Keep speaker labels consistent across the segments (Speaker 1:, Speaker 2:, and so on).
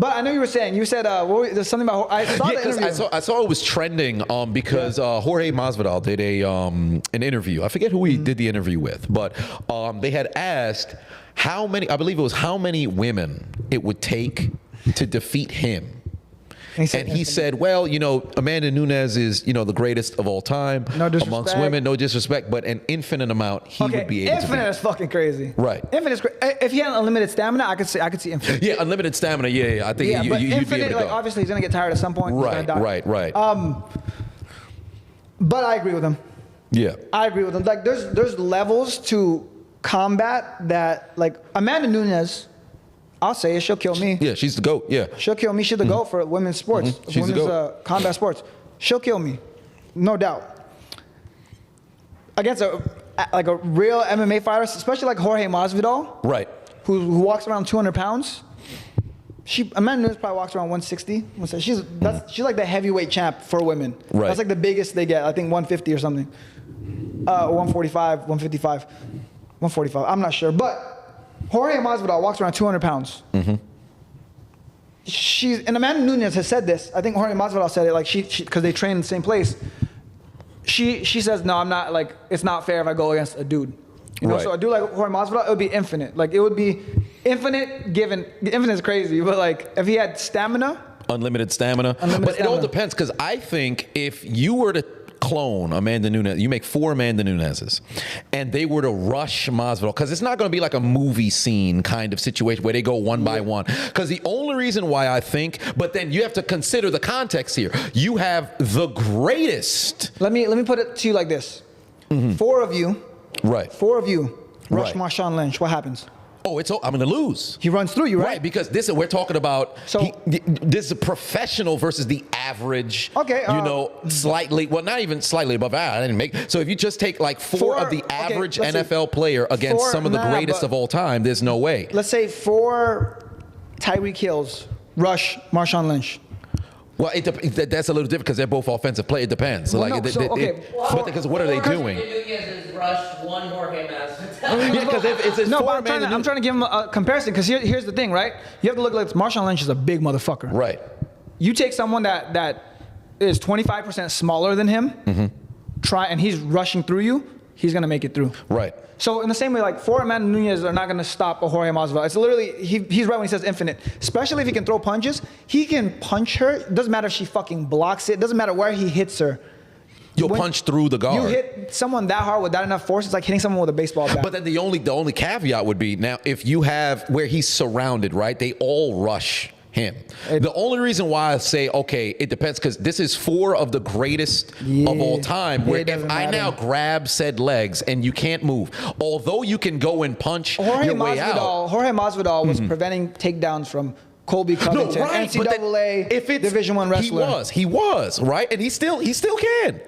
Speaker 1: But I know you were saying, there's something about, I saw the interview.
Speaker 2: I saw it was trending because Jorge Masvidal did an interview. I forget who he did the interview with, but they had asked how many women it would take to defeat him. And he said, well, Amanda Nunes is, the greatest of all time amongst women. No disrespect, but an infinite amount he would be able to.
Speaker 1: Infinite is fucking crazy.
Speaker 2: Right.
Speaker 1: Infinite is crazy. If he had unlimited stamina, I could see infinite.
Speaker 2: Yeah, unlimited stamina. Yeah. I think you'd
Speaker 1: infinite,
Speaker 2: be able to go.
Speaker 1: Obviously, he's gonna get tired at some point.
Speaker 2: Right.
Speaker 1: But I agree with him.
Speaker 2: Yeah.
Speaker 1: I agree with him. Like, there's levels to combat that, like Amanda Nunes. I'll say it. She'll kill me.
Speaker 2: Yeah, she's the GOAT. Yeah.
Speaker 1: She'll kill me. She's the GOAT for women's sports.
Speaker 2: She's the GOAT.
Speaker 1: Combat sports. She'll kill me, no doubt. Against a real MMA fighter, especially like Jorge Masvidal,
Speaker 2: right?
Speaker 1: Who walks around 200 pounds. Amanda Nunes probably walks around 160. She's like the heavyweight champ for women.
Speaker 2: Right.
Speaker 1: That's like the biggest they get. I think 150 or something. 145, 155, 145. I'm not sure, but. Jorge Masvidal walks around 200 pounds. And Amanda Nunes has said this. I think Jorge Masvidal said it, like because they train in the same place. She says, no, I'm not, like, it's not fair if I go against a dude. So a dude like Jorge Masvidal, it would be infinite. Like, it would be infinite infinite is crazy, but like, if he had stamina. Unlimited stamina.
Speaker 2: It all depends, because I think if you were to clone Amanda Nunes, you make 4 Amanda Nuneses, and they were to rush Masvidal, because it's not going to be like a movie scene kind of situation where they go one by one. Because the only reason why I think, but then you have to consider the context here. You have the greatest.
Speaker 1: Let me put it to you like this: 4 of you,
Speaker 2: right?
Speaker 1: 4 of you rush Marshawn Lynch. What happens?
Speaker 2: Oh, I'm going to lose.
Speaker 1: He runs through you, right?
Speaker 2: Right, because we're talking about, this is a professional versus the average, slightly, well, not even slightly above that. I didn't make. So if you just take like 4 of the average NFL player against some of the greatest of all time, there's no way.
Speaker 1: Let's say 4 Tyreek Hills rush Marshawn Lynch.
Speaker 2: Well, that's a little different because they're both offensive play. It depends. Because what are they doing?
Speaker 3: Rush 1 Jorge Masvidal.
Speaker 1: I'm trying to give him a comparison, because here's the thing, right? You have to look like Marshawn Lynch is a big motherfucker.
Speaker 2: Right.
Speaker 1: You take someone that is 25% smaller than him, and he's rushing through you, he's gonna make it through.
Speaker 2: Right.
Speaker 1: So in the same way, like 4 Amanda Nunes are not gonna stop a Jorge Masvidal. It's literally, he's right when he says infinite. Especially if he can throw punches, he can punch her. It doesn't matter if she fucking blocks it. It doesn't matter where he hits her.
Speaker 2: You'll punch through the guard.
Speaker 1: You hit someone that hard with that enough force, it's like hitting someone with a baseball bat.
Speaker 2: But then the only caveat would be, now if you have where he's surrounded, right? They all rush him. The only reason why I say, okay, it depends, because this is 4 of the greatest of all time, where if I now grab said legs and you can't move, although you can go and punch your way out.
Speaker 1: Jorge Masvidal was preventing takedowns from Colby Covington, NCAA Division I wrestler.
Speaker 2: He was, right? And he still can.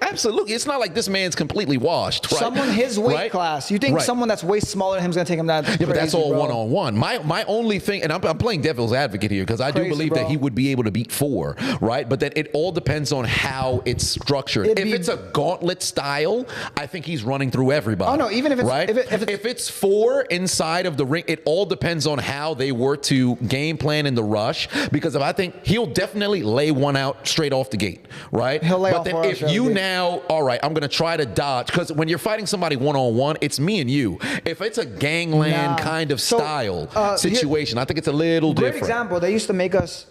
Speaker 2: Absolutely. It's not like this man's completely washed, right?
Speaker 1: Someone his weight class. You think someone that's way smaller than him is going to take him that crazy,
Speaker 2: but that's all one-on-one. My only thing, and I'm playing devil's advocate here, because I do believe that he would be able to beat 4, right? But then it all depends on how it's structured. If it's a gauntlet style, I think he's running through everybody.
Speaker 1: Oh, no, even if it's...
Speaker 2: Right? If it's 4 inside of the ring, it all depends on how they were to game plan in the rush, because I think he'll definitely lay one out straight off the gate, right?
Speaker 1: He'll lay
Speaker 2: but
Speaker 1: off
Speaker 2: then if you now, all right, I'm going to try to dodge, because when you're fighting somebody one-on-one, it's me and you. If it's a gangland kind of style situation, I think it's a little different.
Speaker 1: Great example, they used to make us,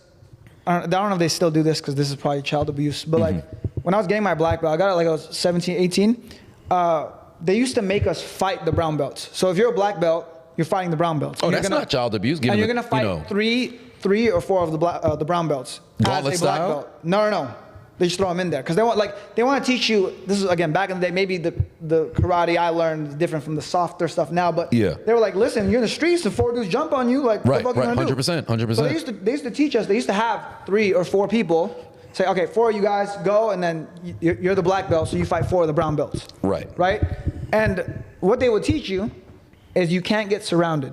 Speaker 1: I don't know if they still do this, because this is probably child abuse, but like when I was getting my black belt, I got it like I was 17, 18, they used to make us fight the brown belts. So if you're a black belt, you're fighting the brown belts.
Speaker 2: Oh, that's not child abuse.
Speaker 1: And you're gonna fight three or 4 of the brown belts
Speaker 2: Gauntlet
Speaker 1: as a black
Speaker 2: style?
Speaker 1: belt. No. They just throw them in there because they want to teach you. This is again back in the day. Maybe the karate I learned is different from the softer stuff now. But they were like, listen, you're in the streets. The 4 dudes jump on you. Like, what the fuck you gonna do?
Speaker 2: 100%.
Speaker 1: So they used to teach us. They used to have 3 or 4 people say, okay, 4 of you guys go, and then you're the black belt, so you fight 4 of the brown belts. Right. And what they would teach you is you can't get surrounded.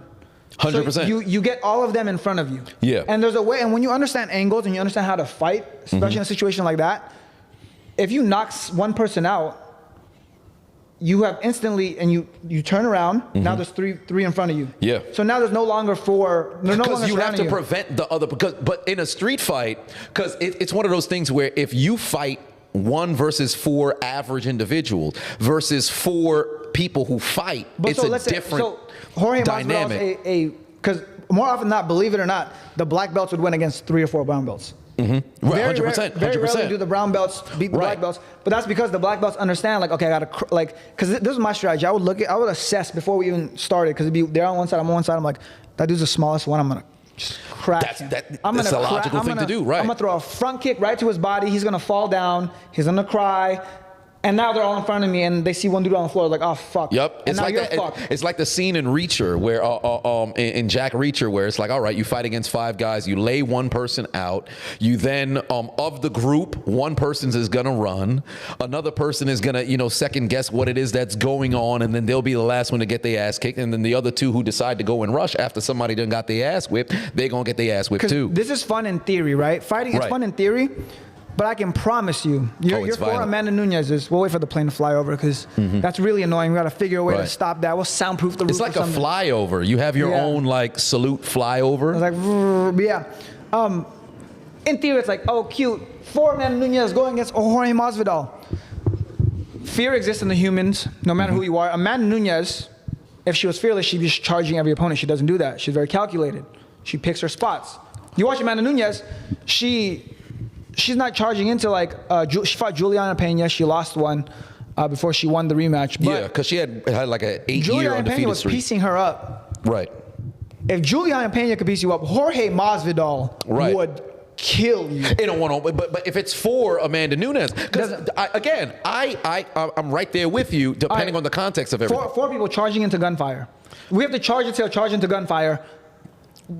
Speaker 2: 100%.
Speaker 1: So you get all of them in front of you.
Speaker 2: Yeah.
Speaker 1: And there's a way, and when you understand angles and you understand how to fight, especially in a situation like that, if you knock one person out, you have instantly, and you turn around. Now there's three in front of you.
Speaker 2: Yeah.
Speaker 1: So now there's no longer four. They're no longer
Speaker 2: Because you have
Speaker 1: surrounding
Speaker 2: to prevent the other. But in a street fight, because it's one of those things where if you fight 1 versus 4 average individuals versus 4 people who fight, it's a different
Speaker 1: Jorge
Speaker 2: dynamic.
Speaker 1: Masvidal's because more often than not, believe it or not, the black belts would win against 3 or 4 brown belts.
Speaker 2: Right, 100%.
Speaker 1: Very rarely do the brown belts beat the black belts, but that's because the black belts understand, like, okay, I gotta, like, because this is my strategy. I would assess before we even started, because they're on one side, I'm on one side. I'm like, that dude's the smallest one. I'm gonna just crack him.
Speaker 2: That's a logical thing to do, right?
Speaker 1: I'm gonna throw a front kick right to his body. He's gonna fall down. He's gonna cry. And now they're all in front of me, and they see one dude on the floor, like, oh fuck.
Speaker 2: Yep,
Speaker 1: it's like that.
Speaker 2: It's like the scene in Reacher, where in Jack Reacher, where it's like, all right, you fight against 5 guys, you lay one person out, you then of the group, one person is gonna run, another person is gonna second guess what it is that's going on, and then they'll be the last one to get their ass kicked, and then the other 2 who decide to go and rush after somebody done got their ass whipped, they're gonna get their ass whipped too.
Speaker 1: This is fun in theory, right? Fighting is fun in theory. But I can promise you, your 4 Amanda Nunes, we'll wait for the plane to fly over because that's really annoying. We got to figure a way to stop that. We'll soundproof the roof.
Speaker 2: It's like a flyover. You have your own like salute flyover.
Speaker 1: It's like, in theory, it's like, oh, cute. 4 Amanda Nunes going against Jorge Masvidal. Fear exists in the humans, no matter who you are. Amanda Nunes, if she was fearless, she'd be charging every opponent. She doesn't do that. She's very calculated. She picks her spots. You watch Amanda Nunes, she's not charging into like she fought Juliana Pena. She lost one before she won the rematch. But
Speaker 2: because she had like an 8-year undefeated
Speaker 1: Juliana Pena was
Speaker 2: streak.
Speaker 1: piecing her up.
Speaker 2: Right.
Speaker 1: If Juliana Pena could piece you up, Jorge Masvidal would kill you
Speaker 2: in a one-on-one. But if it's for Amanda Nunes, because I'm right there with you, depending on the context of everything.
Speaker 1: 4 people charging into gunfire. We have to charge into gunfire.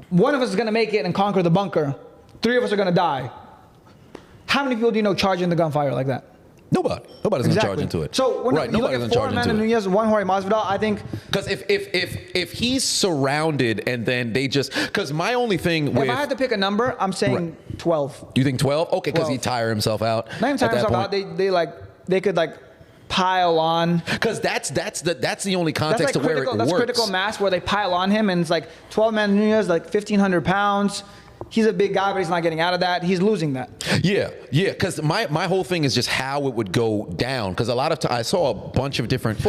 Speaker 1: One of us is going to make it and conquer the bunker. 3 of us are going to die. How many people do you know charge into gunfire like that?
Speaker 2: Nobody's going to charge into it.
Speaker 1: So when you look at 4 Amanda Nunes, 1 Jorge Masvidal, I think
Speaker 2: because if he's surrounded and then they just because my only thing
Speaker 1: if I had to pick a number, I'm saying 12.
Speaker 2: You think 12? Okay, because he tire himself out.
Speaker 1: Not even tire himself out. They could like pile on.
Speaker 2: Because that's the only context to where it works.
Speaker 1: That's critical mass where they pile on him, and it's like 12 Amanda Nunes, like 1,500 pounds. He's a big guy, but he's not getting out of that. He's losing that.
Speaker 2: Yeah. Because my whole thing is just how it would go down. Because a lot of I saw a bunch of different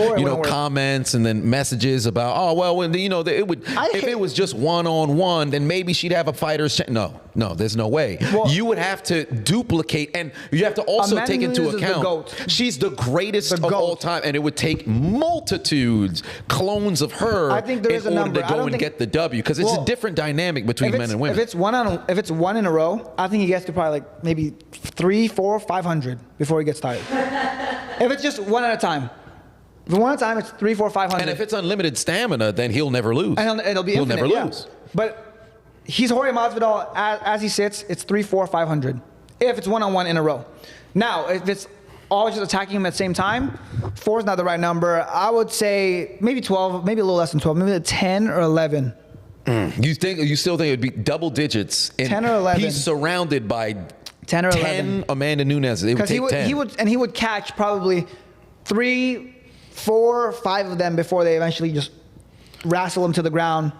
Speaker 2: comments and then messages about it would if it was just 1-on-1, then maybe she'd have a fighter's chance. No, there's no way. Well, you would have to duplicate, and you have to also take into account she's the greatest of all time, and it would take multitudes clones of her in order to go and get the W. Because it's a different dynamic between men and women.
Speaker 1: If it's 1 in a row, I think he gets to probably like maybe 300, 400, 500 before he gets tired. If it's just 1 at a time. If it's 1 at a time, it's 300, 400, 500.
Speaker 2: And if it's unlimited stamina, then he'll never lose.
Speaker 1: And it'll be infinite,
Speaker 2: never lose.
Speaker 1: But he's Jorge Masvidal as he sits. It's 300, 400, 500. If it's 1-on-1 in a row. Now, if it's always just attacking him at the same time, 4 is not the right number. I would say maybe 12, maybe a little less than 12, maybe 10 or 11.
Speaker 2: You still think it would be double digits?
Speaker 1: 10 or 11.
Speaker 2: He's surrounded by
Speaker 1: 10 or 11.
Speaker 2: 10 Amanda Nunes. It would take 10.
Speaker 1: He would catch probably 3, 4, 5 of them before they eventually just wrestle him to the ground.